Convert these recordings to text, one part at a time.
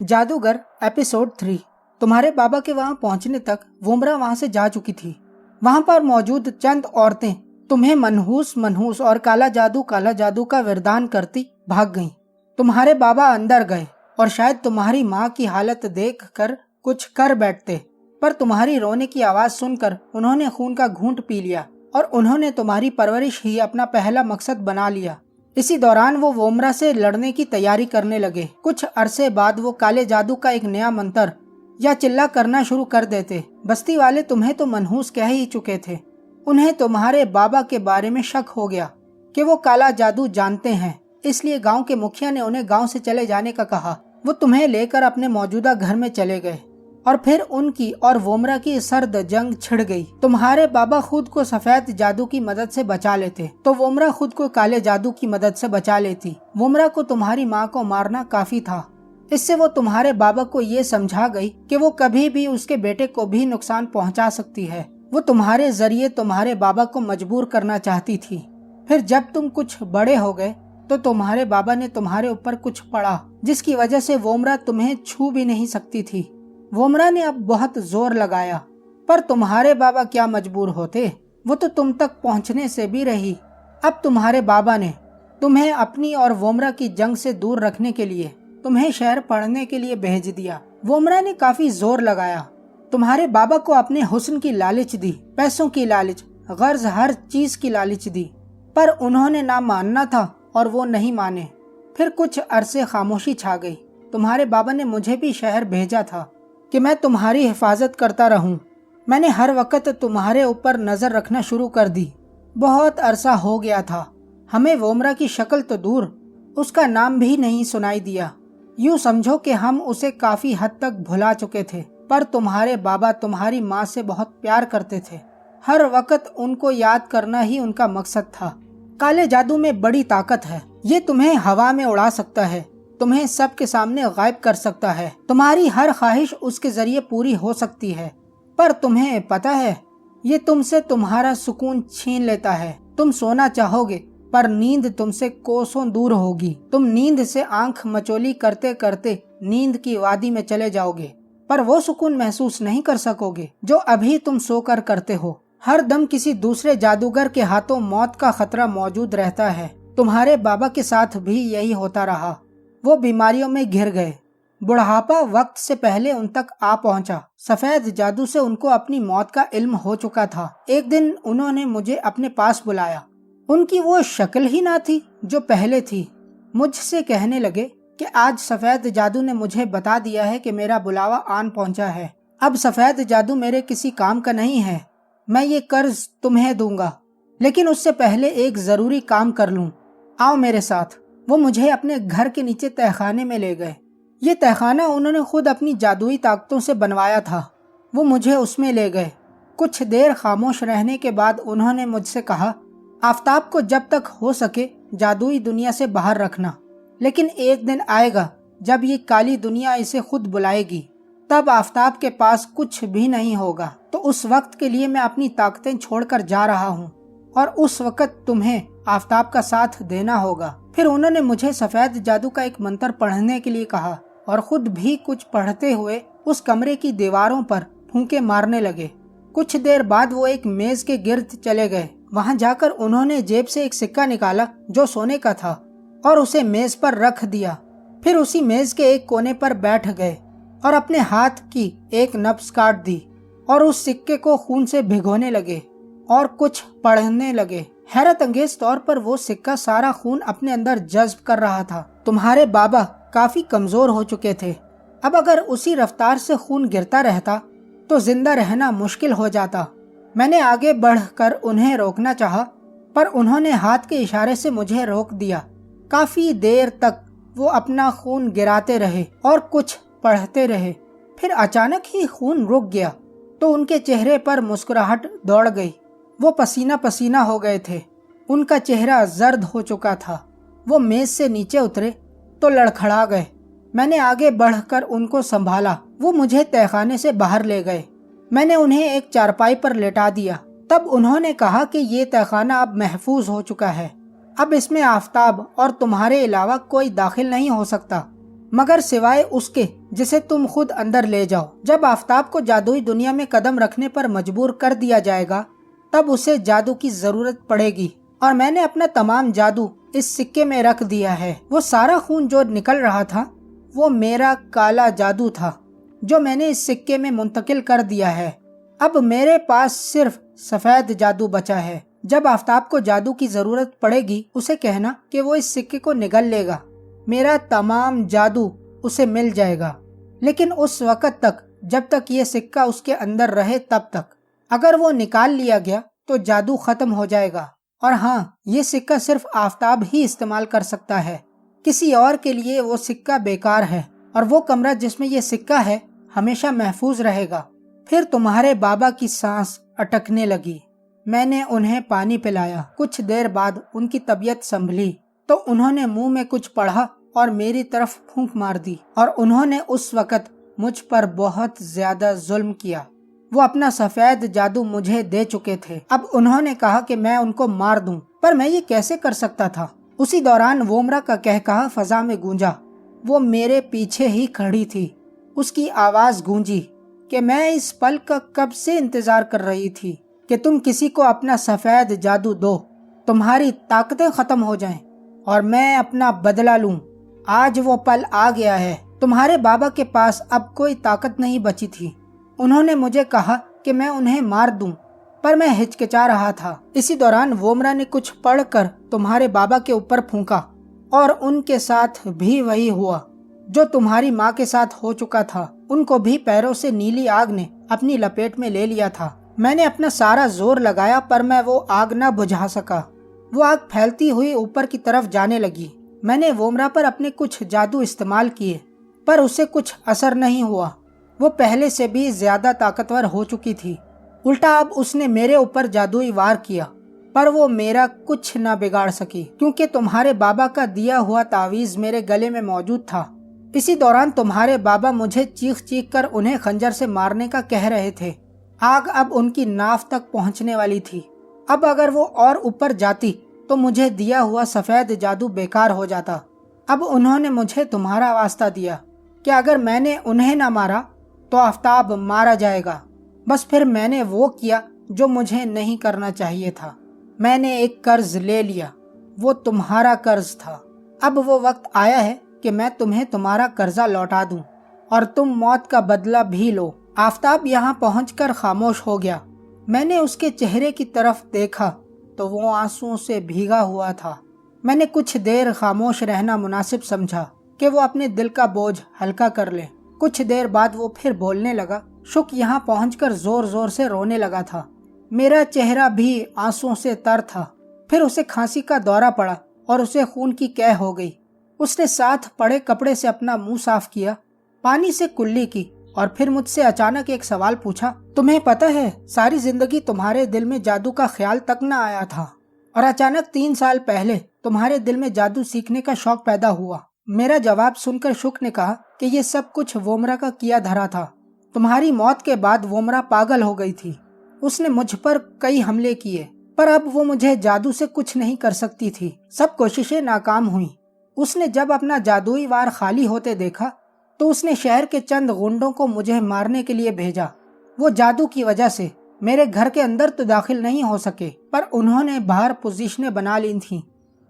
जादूगर एपिसोड 3। तुम्हारे बाबा के वहां पहुंचने तक वोमरा वहां से जा चुकी थी। वहां पर मौजूद चंद औरतें तुम्हें मनहूस और काला जादू का वरदान करती भाग गईं। तुम्हारे बाबा अंदर गए और शायद तुम्हारी माँ की हालत देख कर कुछ कर बैठते, पर तुम्हारी रोने की आवाज सुनकर उन्होंने खून का घूंट पी लिया और उन्होंने तुम्हारी परवरिश ही अपना पहला मकसद बना लिया। इसी दौरान वो वोमरा से लड़ने की तैयारी करने लगे। कुछ अरसे बाद वो काले जादू का एक नया मंत्र या चिल्ला करना शुरू कर देते। बस्ती वाले तुम्हें तो मनहूस कह ही चुके थे। उन्हें तुम्हारे बाबा के बारे में शक हो गया कि वो काला जादू जानते हैं, इसलिए गांव के मुखिया ने उन्हें गांव से चले जाने का कहा। वो तुम्हें लेकर अपने मौजूदा घर में चले गए और फिर उनकी और वोमरा की सर्द जंग छिड़ गई। तुम्हारे बाबा खुद को सफेद जादू की मदद से बचा लेते तो वोमरा खुद को काले जादू की मदद से बचा लेती। वोमरा को तुम्हारी माँ को मारना काफी था। इससे वो तुम्हारे बाबा को ये समझा गई कि वो कभी भी उसके बेटे को भी नुकसान पहुंचा सकती है। वो तुम्हारे जरिए तुम्हारे बाबा को मजबूर करना चाहती थी। फिर जब तुम कुछ बड़े हो गए तो तुम्हारे बाबा ने तुम्हारे ऊपर कुछ पड़ा, जिसकी वजह से वोमरा तुम्हें छू भी नहीं सकती थी। वोमरा ने अब बहुत जोर लगाया, पर तुम्हारे बाबा क्या मजबूर होते, वो तो तुम तक पहुंचने से भी रही। अब तुम्हारे बाबा ने तुम्हें अपनी और वोमरा की जंग से दूर रखने के लिए तुम्हें शहर पढ़ने के लिए भेज दिया। वोमरा ने काफी जोर लगाया, तुम्हारे बाबा को अपने हुस्न की लालच दी, पैसों की लालच, गर्ज हर चीज की लालच दी, पर उन्होंने ना मानना था और वो नहीं माने। फिर कुछ अरसे खामोशी छा गई। तुम्हारे बाबा ने मुझे भी शहर भेजा था कि मैं तुम्हारी हिफाजत करता रहूं। मैंने हर वक्त तुम्हारे ऊपर नजर रखना शुरू कर दी। बहुत अरसा हो गया था, हमें वोमरा की शक्ल तो दूर, उसका नाम भी नहीं सुनाई दिया। यूं समझो कि हम उसे काफी हद तक भुला चुके थे। पर तुम्हारे बाबा तुम्हारी माँ से बहुत प्यार करते थे। हर वक्त उनको याद करना ही उनका मकसद था। काले जादू में बड़ी ताकत है, ये तुम्हें हवा में उड़ा सकता है, तुम्हें सबके सामने गायब कर सकता है। तुम्हारी हर ख्वाहिश उसके जरिए पूरी हो सकती है, पर तुम्हें पता है ये तुमसे तुम्हारा सुकून छीन लेता है। तुम सोना चाहोगे पर नींद तुमसे कोसों दूर होगी। तुम नींद से आंख मचोली करते करते नींद की वादी में चले जाओगे, पर वो सुकून महसूस नहीं कर सकोगे जो अभी तुम सोकर करते हो। हर दम किसी दूसरे जादूगर के हाथों मौत का खतरा मौजूद रहता है। तुम्हारे बाबा के साथ भी यही होता रहा। वो बीमारियों में घिर गए। बुढ़ापा वक्त से पहले उन तक आ पहुंचा। सफेद जादू से उनको अपनी मौत का इल्म हो चुका था। एक दिन उन्होंने मुझे अपने पास बुलाया। उनकी वो शक्ल ही ना थी जो पहले थी। मुझसे कहने लगे कि आज सफेद जादू ने मुझे बता दिया है कि मेरा बुलावा आन पहुंचा है। अब सफेद जादू मेरे किसी काम का नहीं है। मैं ये कर्ज तुम्हें दूंगा, लेकिन उससे पहले एक जरूरी काम कर लूं। आओ मेरे साथ। वो मुझे अपने घर के नीचे तहखाने में ले गए। ये तहखाना उन्होंने खुद अपनी जादुई ताकतों से बनवाया था। वो मुझे उसमें ले गए। कुछ देर खामोश रहने के बाद उन्होंने मुझसे कहा, आफताब को जब तक हो सके जादुई दुनिया से बाहर रखना, लेकिन एक दिन आएगा जब ये काली दुनिया इसे खुद बुलाएगी। तब आफताब के पास कुछ भी नहीं होगा। तो उस वक्त के लिए मैं अपनी ताकतें छोड़कर जा रहा हूँ और उस वक्त तुम्हें आफताब का साथ देना होगा। फिर उन्होंने मुझे सफेद जादू का एक मंत्र पढ़ने के लिए कहा और खुद भी कुछ पढ़ते हुए उस कमरे की दीवारों पर फूंके मारने लगे। कुछ देर बाद वो एक मेज के गिर्द चले गए। वहां जाकर उन्होंने जेब से एक सिक्का निकाला जो सोने का था और उसे मेज पर रख दिया। फिर उसी मेज के एक कोने पर बैठ गए और अपने हाथ की एक नब्ज काट दी और उस सिक्के को खून से भिगोने लगे और कुछ पढ़ने लगे। हैरत अंगेज तौर पर वो सिक्का सारा खून अपने अंदर जज्ब कर रहा था। तुम्हारे बाबा काफी कमजोर हो चुके थे। अब अगर उसी रफ्तार से खून गिरता रहता तो जिंदा रहना मुश्किल हो जाता। मैंने आगे बढ़कर उन्हें रोकना चाहा, पर उन्होंने हाथ के इशारे से मुझे रोक दिया। काफी देर तक वो अपना खून गिराते रहे और कुछ पढ़ते रहे। फिर अचानक ही खून रुक गया तो उनके चेहरे पर मुस्कुराहट दौड़ गई। वो पसीना पसीना हो गए थे। उनका चेहरा जर्द हो चुका था। वो मेज से नीचे उतरे तो लड़खड़ा गए। मैंने आगे बढ़कर उनको संभाला। वो मुझे तहखाने से बाहर ले गए। मैंने उन्हें एक चारपाई पर लेटा दिया। तब उन्होंने कहा कि ये तहखाना अब महफूज हो चुका है। अब इसमें आफताब और तुम्हारे अलावा कोई दाखिल नहीं हो सकता। मगर सिवाय उसके जिसे तुम खुद अंदर ले जाओ। जब आफताब को जादुई दुनिया में कदम रखने पर मजबूर कर दिया जाएगा तब उसे जादू की जरूरत पड़ेगी, और मैंने अपना तमाम जादू इस सिक्के में रख दिया है। वो सारा खून जो निकल रहा था वो मेरा काला जादू था जो मैंने इस सिक्के में मुंतकिल कर दिया है। अब मेरे पास सिर्फ सफेद जादू बचा है। जब आफताब को जादू की जरूरत पड़ेगी उसे कहना कि वो इस सिक्के को निगल लेगा, मेरा तमाम जादू उसे मिल जाएगा। लेकिन उस वक़्त तक जब तक ये सिक्का उसके अंदर रहे तब तक। अगर वो निकाल लिया गया तो जादू खत्म हो जाएगा। और हाँ, ये सिक्का सिर्फ आफताब ही इस्तेमाल कर सकता है, किसी और के लिए वो सिक्का बेकार है, और वो कमरा जिसमें ये सिक्का है हमेशा महफूज रहेगा। फिर तुम्हारे बाबा की सांस अटकने लगी। मैंने उन्हें पानी पिलाया। कुछ देर बाद उनकी तबीयत संभली तो उन्होंने मुंह में कुछ पढ़ा और मेरी तरफ फूंक मार दी, और उन्होंने उस वक़्त मुझ पर बहुत ज्यादा जुल्म किया। वो अपना सफेद जादू मुझे दे चुके थे। अब उन्होंने कहा कि मैं उनको मार दूं, पर मैं ये कैसे कर सकता था। उसी दौरान वोमरा का कहकहा फजा में गूंजा। वो मेरे पीछे ही खड़ी थी। उसकी आवाज गूंजी कि मैं इस पल का कब से इंतजार कर रही थी कि तुम किसी को अपना सफेद जादू दो, तुम्हारी ताकतें खत्म हो जाएं और मैं अपना बदला लूं। आज वो पल आ गया है। तुम्हारे बाबा के पास अब कोई ताकत नहीं बची थी। उन्होंने मुझे कहा कि मैं उन्हें मार दूं, पर मैं हिचकिचा रहा था। इसी दौरान वोमरा ने कुछ पढ़कर तुम्हारे बाबा के ऊपर फूंका, और उनके साथ भी वही हुआ जो तुम्हारी माँ के साथ हो चुका था। उनको भी पैरों से नीली आग ने अपनी लपेट में ले लिया था। मैंने अपना सारा जोर लगाया पर मैं वो आग न बुझा सका। वो आग फैलती हुई ऊपर की तरफ जाने लगी। मैंने वोमरा पर अपने कुछ जादू इस्तेमाल किए पर उसे कुछ असर नहीं हुआ। वो पहले से भी ज्यादा ताकतवर हो चुकी थी। उल्टा अब उसने मेरे ऊपर जादुई वार किया, पर वो मेरा कुछ न बिगाड़ सकी क्योंकि तुम्हारे बाबा का दिया हुआ तावीज मेरे गले में मौजूद था। इसी दौरान तुम्हारे बाबा मुझे चीख चीख कर उन्हें खंजर से मारने का कह रहे थे। आग अब उनकी नाव तक पहुंचने वाली थी। अब अगर वो और ऊपर जाती तो मुझे दिया हुआ सफेद जादू बेकार हो जाता। अब उन्होंने मुझे तुम्हारा वास्ता दिया कि अगर मैंने उन्हें न मारा तो आफताब मारा जाएगा। बस फिर मैंने वो किया जो मुझे नहीं करना चाहिए था। मैंने एक कर्ज ले लिया, वो तुम्हारा कर्ज था। अब वो वक्त आया है कि मैं तुम्हें तुम्हारा कर्जा लौटा दूं और तुम मौत का बदला भी लो। आफताब यहाँ पहुंचकर खामोश हो गया। मैंने उसके चेहरे की तरफ देखा तो वो आंसुओं से भीगा हुआ था। मैंने कुछ देर खामोश रहना मुनासिब समझा कि वो अपने दिल का बोझ हल्का कर ले। कुछ देर बाद वो फिर बोलने लगा। शुक यहाँ पहुंचकर जोर जोर से रोने लगा था। मेरा चेहरा भी आंसुओं से तर था। फिर उसे खांसी का दौरा पड़ा और उसे खून की कै हो गई। उसने साथ पड़े कपड़े से अपना मुंह साफ किया, पानी से कुल्ली की और फिर मुझसे अचानक एक सवाल पूछा। तुम्हें पता है, सारी जिंदगी तुम्हारे दिल में जादू का ख्याल तक न आया था और अचानक 3 साल पहले तुम्हारे दिल में जादू सीखने का शौक पैदा हुआ। मेरा जवाब सुनकर शुक ने कहा कि ये सब कुछ वोमरा का किया धरा था। तुम्हारी मौत के बाद वोमरा पागल हो गई थी। उसने मुझ पर कई हमले किए, पर अब वो मुझे जादू से कुछ नहीं कर सकती थी। सब कोशिशें नाकाम हुई। उसने जब अपना जादुई वार खाली होते देखा तो उसने शहर के चंद गुंडों को मुझे मारने के लिए भेजा। वो जादू की वजह से मेरे घर के अंदर तो दाखिल नहीं हो सके, पर उन्होंने बाहर पोजीशनें बना ली थीं।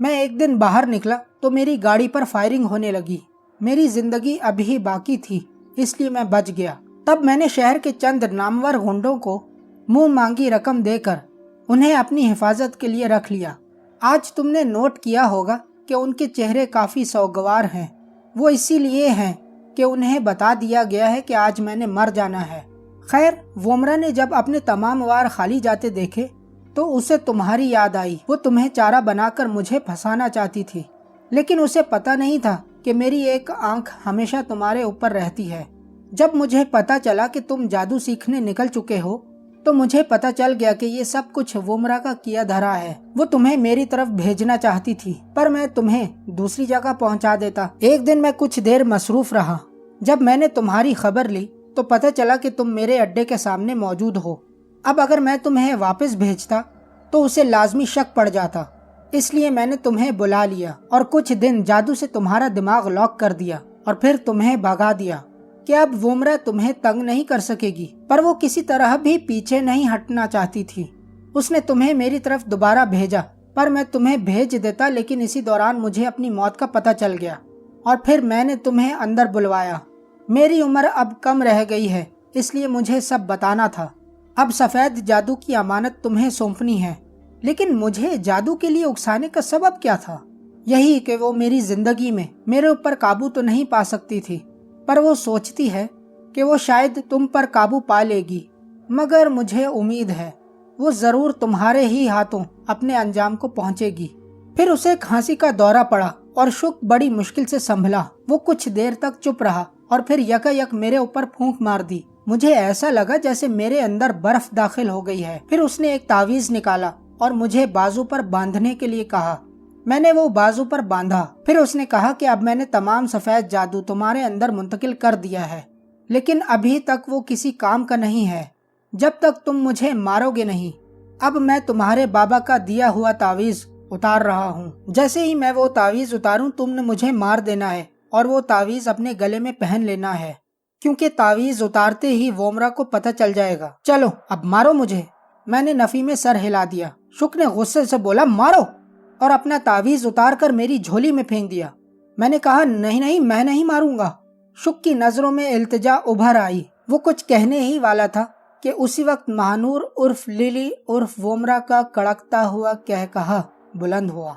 मैं एक दिन बाहर निकला तो मेरी गाड़ी पर फायरिंग होने लगी। मेरी जिंदगी अभी बाकी थी, इसलिए मैं बच गया। तब मैंने शहर के चंद नामवर गुंडों को मुंह मांगी रकम देकर उन्हें अपनी हिफाजत के लिए रख लिया। आज तुमने नोट किया होगा कि उनके चेहरे काफी सौगवार हैं। वो इसीलिए हैं कि उन्हें बता दिया गया है कि आज मैंने मर जाना है। खैर, वोमरा ने जब अपने तमाम वार खाली जाते देखे तो उसे तुम्हारी याद आई। वो तुम्हें चारा बनाकर मुझे फंसाना चाहती थी, लेकिन उसे पता नहीं था कि मेरी एक आंख हमेशा तुम्हारे ऊपर रहती है। जब मुझे पता चला कि तुम जादू सीखने निकल चुके हो तो मुझे पता चल गया कि ये सब कुछ वोमरा का किया धरा है। वो तुम्हें मेरी तरफ भेजना चाहती थी, पर मैं तुम्हें दूसरी जगह पहुंचा देता। एक दिन मैं कुछ देर मसरूफ रहा। जब मैंने तुम्हारी खबर ली तो पता चला कि तुम मेरे अड्डे के सामने मौजूद हो। अब अगर मैं तुम्हें वापस भेजता तो उसे लाजमी शक पड़ जाता, इसलिए मैंने तुम्हें बुला लिया और कुछ दिन जादू से तुम्हारा दिमाग लॉक कर दिया। और फिर तुम्हें भगा दिया कि अब वोमरा तुम्हें तंग नहीं कर सकेगी, पर वो किसी तरह भी पीछे नहीं हटना चाहती थी। उसने तुम्हें मेरी तरफ दोबारा भेजा, पर मैं तुम्हें भेज देता, लेकिन इसी दौरान मुझे अपनी मौत का पता चल गया और फिर मैंने तुम्हें अंदर बुलवाया। मेरी उम्र अब कम रह गई है, इसलिए मुझे सब बताना था। अब सफेद जादू की अमानत तुम्हें सौंपनी है, लेकिन मुझे जादू के लिए उकसाने का सबब क्या था? यही कि वो मेरी जिंदगी में मेरे ऊपर काबू तो नहीं पा सकती थी, पर वो सोचती है कि वो शायद तुम पर काबू पा लेगी। मगर मुझे उम्मीद है वो जरूर तुम्हारे ही हाथों अपने अंजाम को पहुंचेगी। फिर उसे खांसी का दौरा पड़ा और शुक बड़ी मुश्किल से संभला। वो कुछ देर तक चुप रहा और फिर यकायक मेरे ऊपर फूंक मार दी। मुझे ऐसा लगा जैसे मेरे अंदर बर्फ दाखिल हो गई है। फिर उसने एक तावीज निकाला और मुझे बाजू पर बांधने के लिए कहा। मैंने वो बाजू पर बांधा। फिर उसने कहा कि अब मैंने तमाम सफेद जादू तुम्हारे अंदर मुंतकिल कर दिया है, लेकिन अभी तक वो किसी काम का नहीं है जब तक तुम मुझे मारोगे नहीं। अब मैं तुम्हारे बाबा का दिया हुआ तावीज उतार रहा हूँ। जैसे ही मैं वो तावीज उतारूं, तुमने मुझे मार देना है और वो तावीज अपने गले में पहन लेना है, क्योंकि तावीज उतारते ही वोमरा को पता चल जाएगा। चलो अब मारो मुझे। मैंने नफी में सर हिला दिया। शुक ने गुस्से से बोला, मारो, और अपना तावीज उतार कर मेरी झोली में फेंक दिया। मैंने कहा, नहीं नहीं, मैं नहीं मारूंगा। शुक की नजरों में इल्तिजा उभर आई। वो कुछ कहने ही वाला था कि उसी वक्त महानूर उर्फ लिली उर्फ वोमरा का कड़कता हुआ कहकहा बुलंद हुआ।